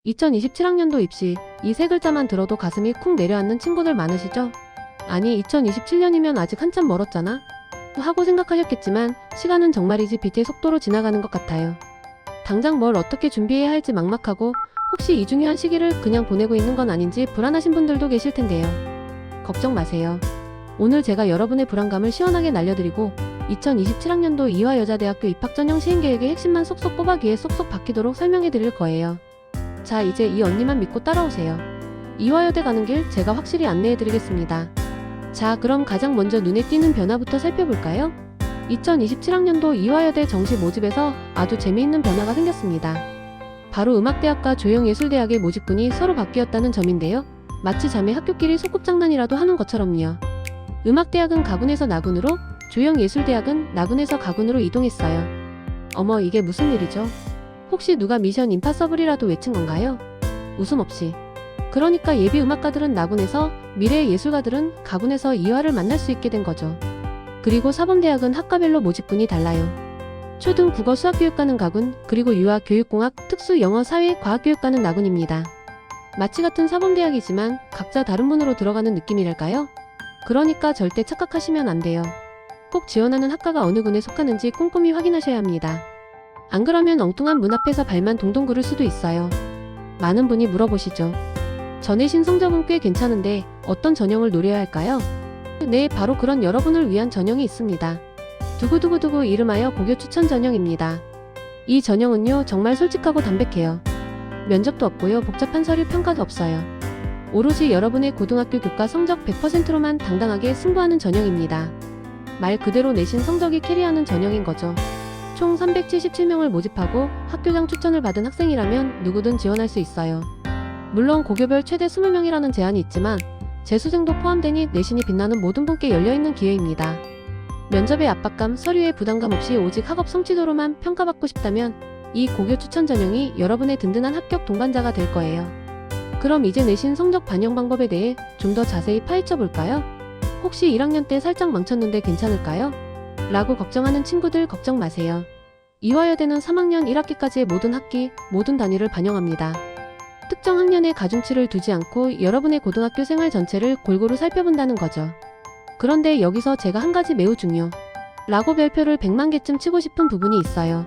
2027학년도 입시, 이 세 글자만 들어도 가슴이 쿵 내려앉는 친구들 많으시죠? 아니 2027년이면 아직 한참 멀었잖아? 하고 생각하셨겠지만 시간은 정말이지 빛의 속도로 지나가는 것 같아요. 당장 뭘 어떻게 준비해야 할지 막막하고 혹시 이 중요한 시기를 그냥 보내고 있는 건 아닌지 불안하신 분들도 계실 텐데요. 걱정 마세요. 오늘 제가 여러분의 불안감을 시원하게 날려드리고 2027학년도 이화여자대학교 입학전형 시행계획의 핵심만 쏙쏙 뽑아 귀에 쏙쏙 박히도록 설명해드릴 거예요. 자, 이제 이 언니만 믿고 따라오세요. 이화여대 가는 길 제가 확실히 안내해드리겠습니다. 자, 그럼 가장 먼저 눈에 띄는 변화부터 살펴볼까요? 2027학년도 이화여대 정시 모집에서 아주 재미있는 변화가 생겼습니다. 바로 음악대학과 조영예술대학의 모집군이 서로 바뀌었다는 점인데요. 마치 자매 학교끼리 소꿉장난이라도 하는 것처럼요. 음악대학은 가군에서 나군으로, 조영예술대학은 나군에서 가군으로 이동했어요. 어머, 이게 무슨 일이죠? 혹시 누가 미션 임파서블이라도 외친 건가요? 웃음 없이. 그러니까 예비 음악가들은 나군에서, 미래의 예술가들은 가군에서 이화를 만날 수 있게 된 거죠. 그리고 사범대학은 학과별로 모집군이 달라요. 초등 국어 수학교육과는 가군, 그리고 유아 교육공학, 특수 영어 사회 과학교육과는 나군입니다. 마치 같은 사범대학이지만 각자 다른 문으로 들어가는 느낌이랄까요? 그러니까 절대 착각하시면 안 돼요. 꼭 지원하는 학과가 어느 군에 속하는지 꼼꼼히 확인하셔야 합니다. 안 그러면 엉뚱한 문 앞에서 발만 동동 구를 수도 있어요. 많은 분이 물어보시죠. 저 내신 성적은 꽤 괜찮은데 어떤 전형을 노려야 할까요? 네, 바로 그런 여러분을 위한 전형이 있습니다. 두구두구두구 이름하여 고교 추천 전형입니다. 이 전형은요, 정말 솔직하고 담백해요. 면접도 없고요, 복잡한 서류 평가도 없어요. 오로지 여러분의 고등학교 교과 성적 100%로만 당당하게 승부하는 전형입니다. 말 그대로 내신 성적이 캐리하는 전형인 거죠. 총 377명을 모집하고 학교장 추천을 받은 학생이라면 누구든 지원할 수 있어요. 물론 고교별 최대 20명이라는 제한이 있지만 재수생도 포함되니 내신이 빛나는 모든 분께 열려있는 기회입니다. 면접의 압박감, 서류의 부담감 없이 오직 학업 성취도로만 평가받고 싶다면 이 고교 추천 전형이 여러분의 든든한 합격 동반자가 될 거예요. 그럼 이제 내신 성적 반영 방법에 대해 좀 더 자세히 파헤쳐 볼까요? 혹시 1학년 때 살짝 망쳤는데 괜찮을까요? 라고 걱정하는 친구들 걱정 마세요. 이화여대는 3학년 1학기까지의 모든 학기, 모든 단위를 반영합니다. 특정 학년의 가중치를 두지 않고 여러분의 고등학교 생활 전체를 골고루 살펴본다는 거죠. 그런데 여기서 제가 한 가지 매우 라고 별표를 100만 개쯤 치고 싶은 부분이 있어요.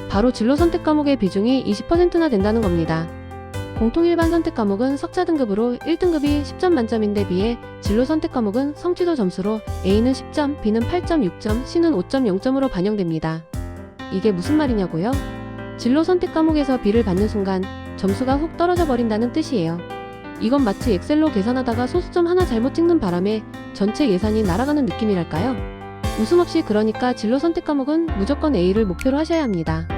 바로 진로 선택 과목의 비중이 20%나 된다는 겁니다. 공통 일반 선택 과목은 석차 등급으로 1등급이 10점 만점인데 비해 진로 선택 과목은 성취도 점수로 A는 10점, B는 8.6점, C는 5.0점으로 반영됩니다. 이게 무슨 말이냐고요? 진로 선택 과목에서 B를 받는 순간 점수가 훅 떨어져 버린다는 뜻이에요. 이건 마치 엑셀로 계산하다가 소수점 하나 잘못 찍는 바람에 전체 예산이 날아가는 느낌이랄까요? 웃음 없이 그러니까 진로 선택 과목은 무조건 A를 목표로 하셔야 합니다.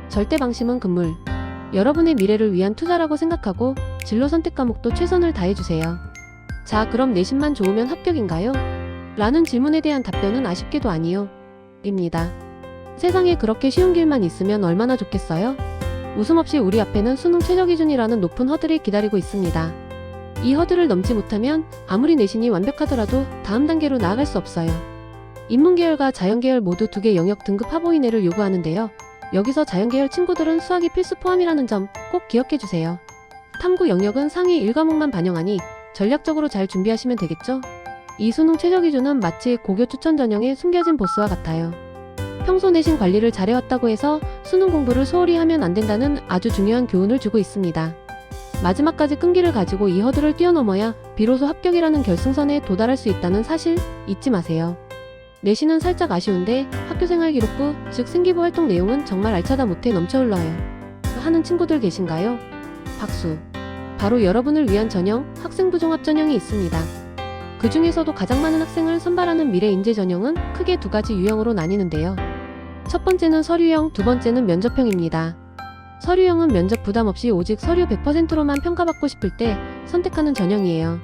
절대 방심은 금물. 여러분의 미래를 위한 투자라고 생각하고 진로 선택 과목도 최선을 다해주세요. 자, 그럼 내신만 좋으면 합격인가요? 라는 질문에 대한 답변은 아쉽게도 아니요. 입니다. 세상에 그렇게 쉬운 길만 있으면 얼마나 좋겠어요? 웃음 없이 우리 앞에는 수능 최저 기준이라는 높은 허들이 기다리고 있습니다. 이 허들을 넘지 못하면 아무리 내신이 완벽하더라도 다음 단계로 나아갈 수 없어요. 인문계열과 자연계열 모두 2개 영역 등급 하보 이내를 요구하는데요. 여기서 자연계열 친구들은 수학이 필수 포함이라는 점 꼭 기억해주세요. 탐구 영역은 상위 1과목만 반영하니 전략적으로 잘 준비하시면 되겠죠? 이 수능 최저 기준은 마치 고교 추천 전형의 숨겨진 보스와 같아요. 평소 내신 관리를 잘해왔다고 해서 수능 공부를 소홀히 하면 안 된다는 아주 중요한 교훈을 주고 있습니다. 마지막까지 끈기를 가지고 이 허들을 뛰어넘어야 비로소 합격이라는 결승선에 도달할 수 있다는 사실 잊지 마세요. 내신은 살짝 아쉬운데 학교생활 기록부, 즉 생기부 활동 내용은 정말 알차다 못해 넘쳐 흘러요. 하는 친구들 계신가요? 박수. 바로 여러분을 위한 전형, 학생부 종합 전형이 있습니다. 그 중에서도 가장 많은 학생을 선발하는 미래 인재 전형은 크게 2가지 유형으로 나뉘는데요. 첫 번째는 서류형, 두 번째는 면접형입니다. 서류형은 면접 부담 없이 오직 서류 100%로만 평가받고 싶을 때 선택하는 전형이에요.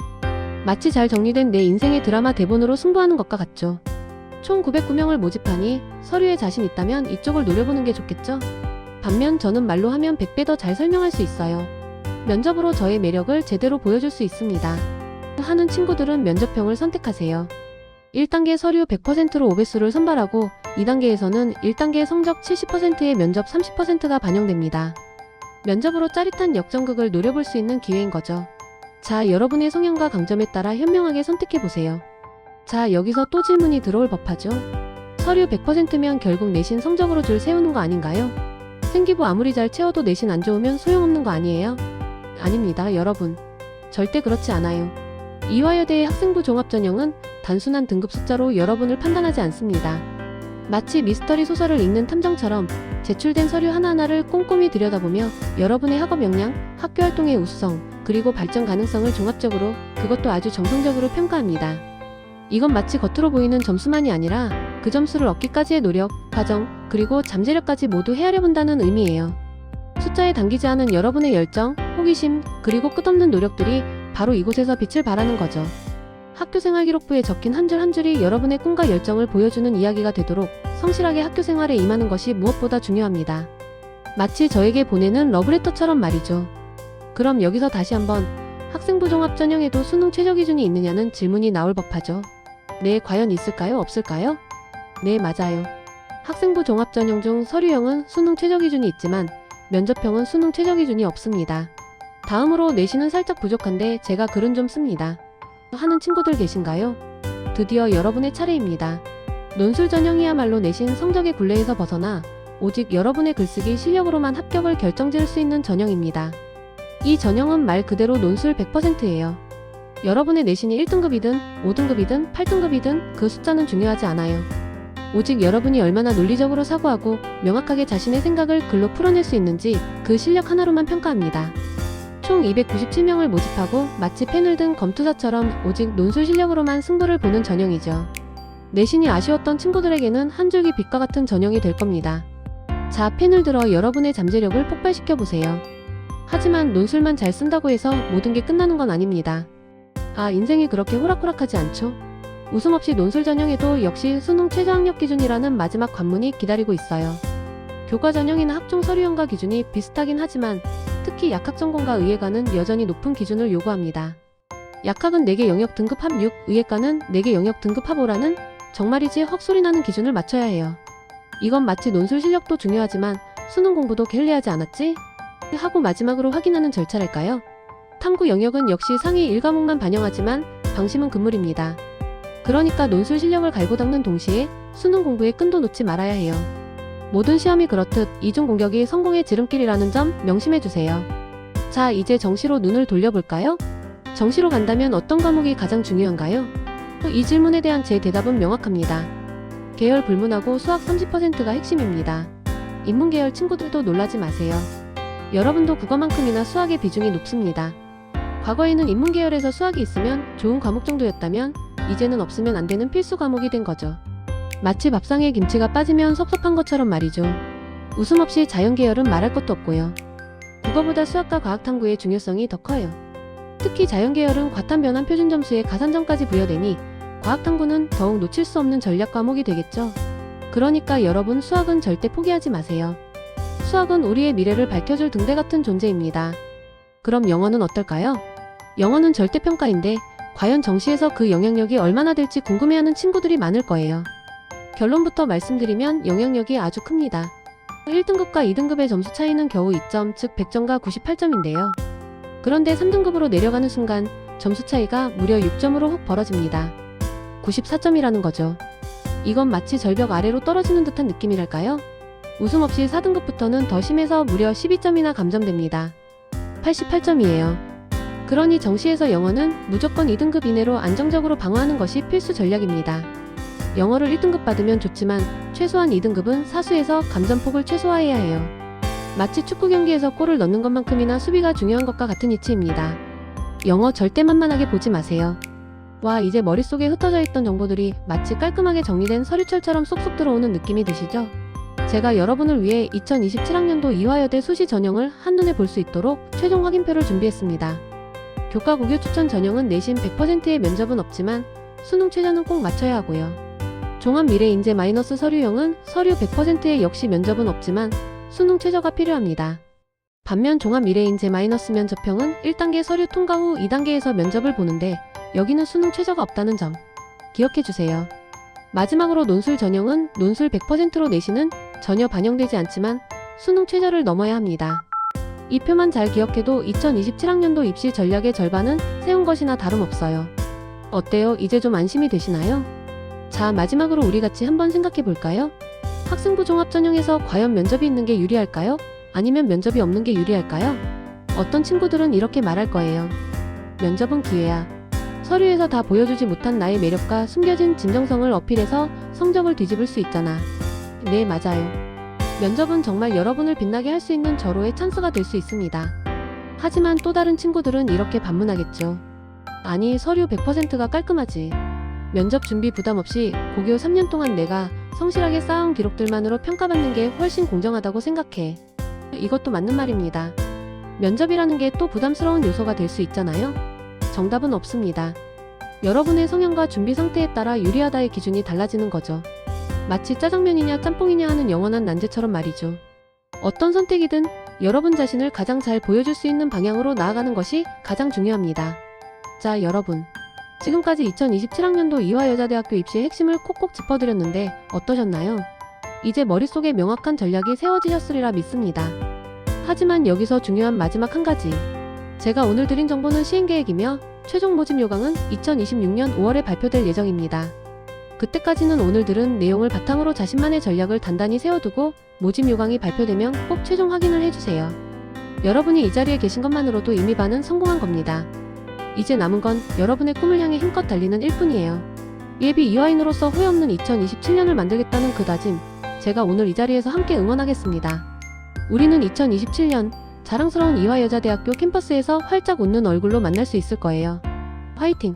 마치 잘 정리된 내 인생의 드라마 대본으로 승부하는 것과 같죠. 총 909명을 모집하니 서류에 자신 있다면 이쪽을 노려보는 게 좋겠죠? 반면 저는 말로 하면 100배 더 잘 설명할 수 있어요. 면접으로 저의 매력을 제대로 보여줄 수 있습니다. 하는 친구들은 면접형을 선택하세요. 1단계 서류 100%로 5배수를 선발하고 2단계에서는 1단계 성적 70%의 면접 30%가 반영됩니다. 면접으로 짜릿한 역전극을 노려볼 수 있는 기회인 거죠. 자, 여러분의 성향과 강점에 따라 현명하게 선택해보세요. 자, 여기서 또 질문이 들어올 법하죠. 서류 100%면 결국 내신 성적으로 줄 세우는 거 아닌가요? 생기부 아무리 잘 채워도 내신 안 좋으면 소용없는 거 아니에요? 아닙니다, 여러분. 절대 그렇지 않아요. 이화여대의 학생부 종합전형은 단순한 등급 숫자로 여러분을 판단하지 않습니다. 마치 미스터리 소설을 읽는 탐정처럼 제출된 서류 하나하나를 꼼꼼히 들여다보며 여러분의 학업 역량, 학교 활동의 우수성, 그리고 발전 가능성을 종합적으로, 그것도 아주 정성적으로 평가합니다. 이건 마치 겉으로 보이는 점수만이 아니라 그 점수를 얻기까지의 노력, 과정, 그리고 잠재력까지 모두 헤아려 본다는 의미예요. 숫자에 담기지 않은 여러분의 열정, 호기심, 그리고 끝없는 노력들이 바로 이곳에서 빛을 발하는 거죠. 학교생활 기록부에 적힌 한 줄 한 줄이 여러분의 꿈과 열정을 보여주는 이야기가 되도록 성실하게 학교 생활에 임하는 것이 무엇보다 중요합니다. 마치 저에게 보내는 러브레터처럼 말이죠. 그럼 여기서 다시 한번 학생부 종합 전형에도 수능 최저 기준이 있느냐는 질문이 나올 법하죠. 네, 과연 있을까요? 없을까요? 네, 맞아요. 학생부 종합 전형 중 서류형은 수능 최저 기준이 있지만 면접형은 수능 최저 기준이 없습니다. 다음으로 내신은 살짝 부족한데 제가 글은 좀 씁니다 하는 친구들 계신가요? 드디어 여러분의 차례입니다. 논술 전형이야말로 내신 성적의 굴레에서 벗어나 오직 여러분의 글쓰기 실력으로만 합격을 결정지을 수 있는 전형입니다. 이 전형은 말 그대로 논술 100%예요. 여러분의 내신이 1등급이든 5등급이든 8등급이든 그 숫자는 중요하지 않아요. 오직 여러분이 얼마나 논리적으로 사고하고 명확하게 자신의 생각을 글로 풀어낼 수 있는지 그 실력 하나로만 평가합니다. 총 297명을 모집하고 마치 펜을 든 검투사처럼 오직 논술 실력으로만 승부를 보는 전형이죠. 내신이 아쉬웠던 친구들에게는 한 줄기 빛과 같은 전형이 될 겁니다. 자, 펜을 들어 여러분의 잠재력을 폭발시켜보세요. 하지만 논술만 잘 쓴다고 해서 모든 게 끝나는 건 아닙니다. 아, 인생이 그렇게 호락호락하지 않죠? 웃음 없이 논술 전형에도 역시 수능 최저학력 기준이라는 마지막 관문이 기다리고 있어요. 교과 전형이나 학종 서류형과 기준이 비슷하긴 하지만 특히 약학 전공과 의예과는 여전히 높은 기준을 요구합니다. 약학은 4개 영역 등급 합 6, 의예과는 4개 영역 등급 합 5라는 정말이지 헛소리 나는 기준을 맞춰야 해요. 이건 마치 논술 실력도 중요하지만 수능 공부도 게을리하지 않았지? 하고 마지막으로 확인하는 절차랄까요? 탐구 영역은 역시 상위 1과목만 반영하지만 방심은 금물입니다. 그러니까 논술 실력을 갈고 닦는 동시에 수능 공부에 끈도 놓지 말아야 해요. 모든 시험이 그렇듯 이중 공격이 성공의 지름길이라는 점 명심해주세요. 자, 이제 정시로 눈을 돌려볼까요? 정시로 간다면 어떤 과목이 가장 중요한가요? 이 질문에 대한 제 대답은 명확합니다. 계열 불문하고 수학 30%가 핵심입니다. 인문계열 친구들도 놀라지 마세요. 여러분도 국어만큼이나 수학의 비중이 높습니다. 과거에는 인문계열에서 수학이 있으면 좋은 과목 정도였다면 이제는 없으면 안 되는 필수 과목이 된 거죠. 마치 밥상에 김치가 빠지면 섭섭한 것처럼 말이죠. 웃음 없이 자연계열은 말할 것도 없고요. 국어보다 수학과 과학탐구의 중요성이 더 커요. 특히 자연계열은 과탐 변환 표준 점수에 가산점까지 부여되니 과학탐구는 더욱 놓칠 수 없는 전략 과목이 되겠죠. 그러니까 여러분, 수학은 절대 포기하지 마세요. 수학은 우리의 미래를 밝혀줄 등대 같은 존재입니다. 그럼 영어는 어떨까요? 영어는 절대평가인데 과연 정시에서 그 영향력이 얼마나 될지 궁금해하는 친구들이 많을 거예요. 결론부터 말씀드리면 영향력이 아주 큽니다. 1등급과 2등급의 점수 차이는 겨우 2점, 즉 100점과 98점인데요. 그런데 3등급으로 내려가는 순간 점수 차이가 무려 6점으로 훅 벌어집니다. 94점이라는 거죠. 이건 마치 절벽 아래로 떨어지는 듯한 느낌이랄까요? 웃음 없이 4등급부터는 더 심해서 무려 12점이나 감점됩니다. 88점이에요. 그러니 정시에서 영어는 무조건 2등급 이내로 안정적으로 방어하는 것이 필수 전략입니다. 영어를 1등급 받으면 좋지만 최소한 2등급은 사수에서 감점폭을 최소화해야 해요. 마치 축구 경기에서 골을 넣는 것만큼이나 수비가 중요한 것과 같은 이치입니다. 영어 절대 만만하게 보지 마세요. 와, 이제 머릿속에 흩어져 있던 정보들이 마치 깔끔하게 정리된 서류철처럼 쏙쏙 들어오는 느낌이 드시죠? 제가 여러분을 위해 2027학년도 이화여대 수시 전형을 한눈에 볼 수 있도록 최종 확인표를 준비했습니다. 교과 고교 추천 전형은 내신 100%의 면접은 없지만 수능 최저는 꼭 맞춰야 하고요. 종합 미래인재 마이너스 서류형은 서류 100%의 역시 면접은 없지만 수능 최저가 필요합니다. 반면 종합 미래인재 마이너스 면접형은 1단계 서류 통과 후 2단계에서 면접을 보는데 여기는 수능 최저가 없다는 점 기억해주세요. 마지막으로 논술 전형은 논술 100%로 내신은 전혀 반영되지 않지만 수능 최저를 넘어야 합니다. 이 표만 잘 기억해도 2027학년도 입시 전략의 절반은 세운 것이나 다름없어요. 어때요? 이제 좀 안심이 되시나요? 자, 마지막으로 우리 같이 한번 생각해 볼까요? 학생부 종합 전형에서 과연 면접이 있는 게 유리할까요? 아니면 면접이 없는 게 유리할까요? 어떤 친구들은 이렇게 말할 거예요. 면접은 기회야. 서류에서 다 보여주지 못한 나의 매력과 숨겨진 진정성을 어필해서 성적을 뒤집을 수 있잖아. 네, 맞아요. 면접은 정말 여러분을 빛나게 할 수 있는 절호의 찬스가 될 수 있습니다. 하지만 또 다른 친구들은 이렇게 반문하겠죠. 아니, 서류 100%가 깔끔하지. 면접 준비 부담 없이 고교 3년 동안 내가 성실하게 쌓아온 기록들만으로 평가받는 게 훨씬 공정하다고 생각해. 이것도 맞는 말입니다. 면접이라는 게 또 부담스러운 요소가 될 수 있잖아요. 정답은 없습니다. 여러분의 성향과 준비 상태에 따라 유리하다의 기준이 달라지는 거죠. 마치 짜장면이냐 짬뽕이냐 하는 영원한 난제처럼 말이죠. 어떤 선택이든 여러분 자신을 가장 잘 보여줄 수 있는 방향으로 나아가는 것이 가장 중요합니다. 자, 여러분. 지금까지 2027학년도 이화여자대학교 입시의 핵심을 콕콕 짚어드렸는데 어떠셨나요? 이제 머릿속에 명확한 전략이 세워지셨으리라 믿습니다. 하지만 여기서 중요한 마지막 한 가지. 제가 오늘 드린 정보는 시행계획이며 최종 모집 요강은 2026년 5월에 발표될 예정입니다. 그때까지는 오늘 들은 내용을 바탕으로 자신만의 전략을 단단히 세워두고 모집 요강이 발표되면 꼭 최종 확인을 해주세요. 여러분이 이 자리에 계신 것만으로도 이미 반은 성공한 겁니다. 이제 남은 건 여러분의 꿈을 향해 힘껏 달리는 일뿐이에요. 예비 이화인으로서 후회 없는 2027년을 만들겠다는 그 다짐, 제가 오늘 이 자리에서 함께 응원하겠습니다. 우리는 2027년 자랑스러운 이화여자대학교 캠퍼스에서 활짝 웃는 얼굴로 만날 수 있을 거예요. 화이팅!